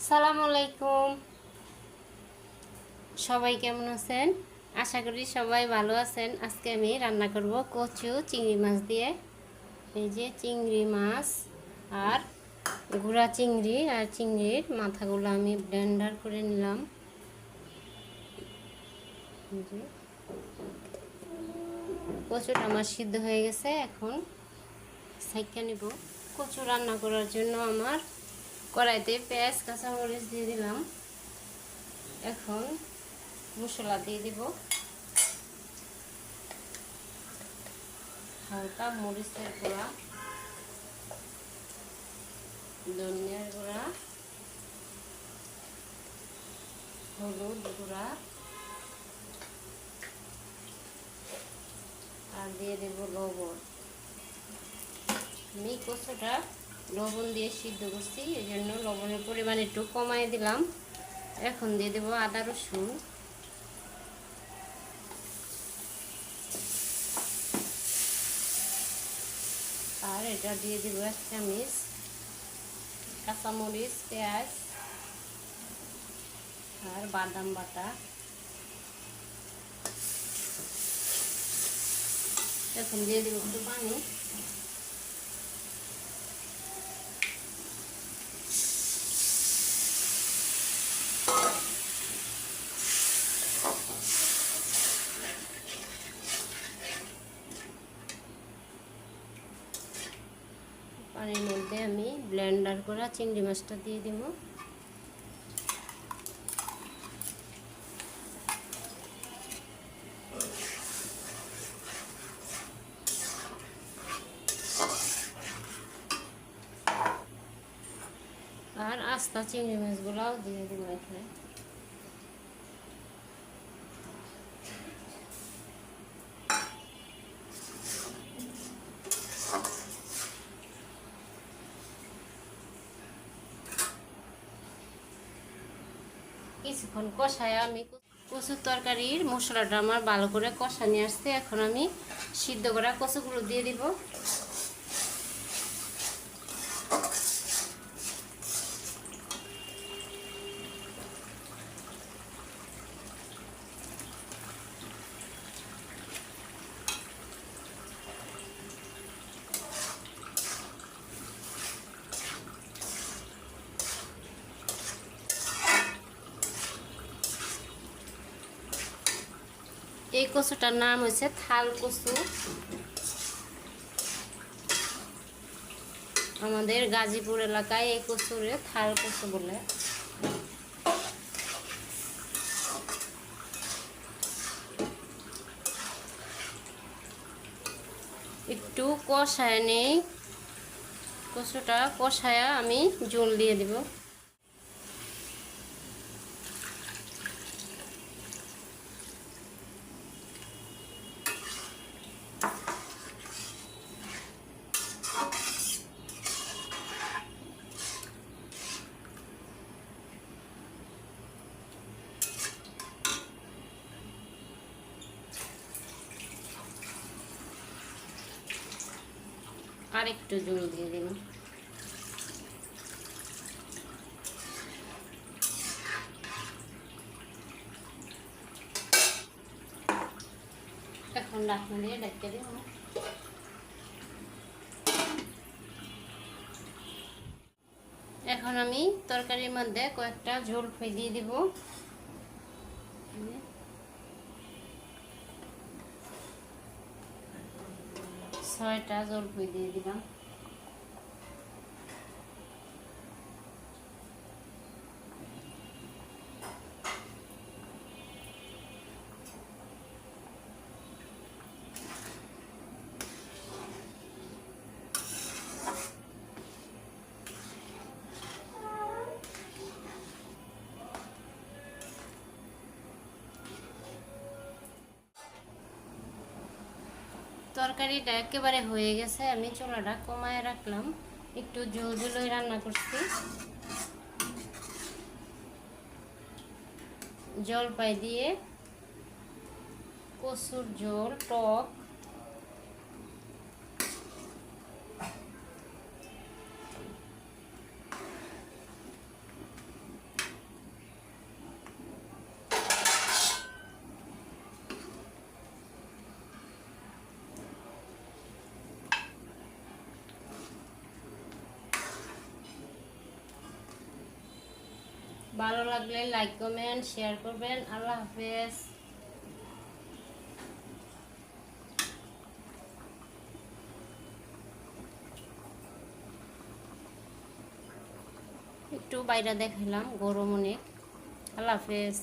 সালামু আলাইকুম। সবাই কেমন আছেন? আশা করি সবাই ভালো আছেন। আজকে আমি রান্না করব কচু চিংড়ি মাছ দিয়ে। এই যে চিংড়ি মাছ আর গুঁড়া চিংড়ি আর চিংড়ির মাথাগুলো আমি ব্লেন্ডার করে নিলাম। কচুটা আমার সিদ্ধ হয়ে গেছে, এখন ছাইকা নিব। কচু রান্না করার জন্য আমার কড়াইতে পেঁয়াজ কাঁচামরিচ দিয়ে দিলাম। এখন মশলা দিয়ে দিব। হালকা মরিচের গুঁড়া, ধনিয়ার গুঁড়া, হলুদ গুঁড়া আর দিয়ে দেব লবণ। আমি কচুটা লবণ দিয়ে সিদ্ধ করছি, এই জন্য লবণের পরিমাণ একটু কমাই দিলাম। এখন দিয়ে দেব আদা রসুন, আর এটা দিয়ে দেব 1 চামচ কাঁচামরিচ, পেঁয়াজ আর বাদাম বাটা। এখন দিয়ে দেব একটু পানি। পানির মধ্যে আমি ব্লেন্ডার করা চিংড়ি মাছটা দিয়ে দেব। আর আস্তা চিংড়ি মাছগুলাও দিয়ে দেবো এখানে। কিছুক্ষণ কষায় আমি কচুর তরকারির মশলাটা আমার ভালো করে কষা নিয়ে আসছে। এখন আমি সিদ্ধ করা কচুগুলো দিয়ে দিব। এই কচুটার নাম হচ্ছে থাল কচু। আমাদের গাজীপুর এলাকায় এই কচুরে থাল কচু বলে। একটু কষায় নেই, কচুটা কষায়া আমি জল দিয়ে দিব। আর একটু জল দিয়ে দিব। এখন ঢাকনা দিয়ে ঢেকে দিব। এখন আমি তরকারির মধ্যে কয়েকটা জলপাই দিয়ে দিব। 6টা জলপাই দিয়ে দিলাম। তরকারিটা একেবারে হয়ে গেছে, আমি চুলাটা কমায় রাখলাম। একটু ঝোল ঝোলই রান্না করছি। জলপাই দিয়ে কচুর ঝোল টক, ভালো লাগলে লাইক কমেন্ট শেয়ার করবেন। আল্লাহ হাফেজ। একটু বাইরে দেখালাম, গরম অনেক। আল্লাহ হাফেজ।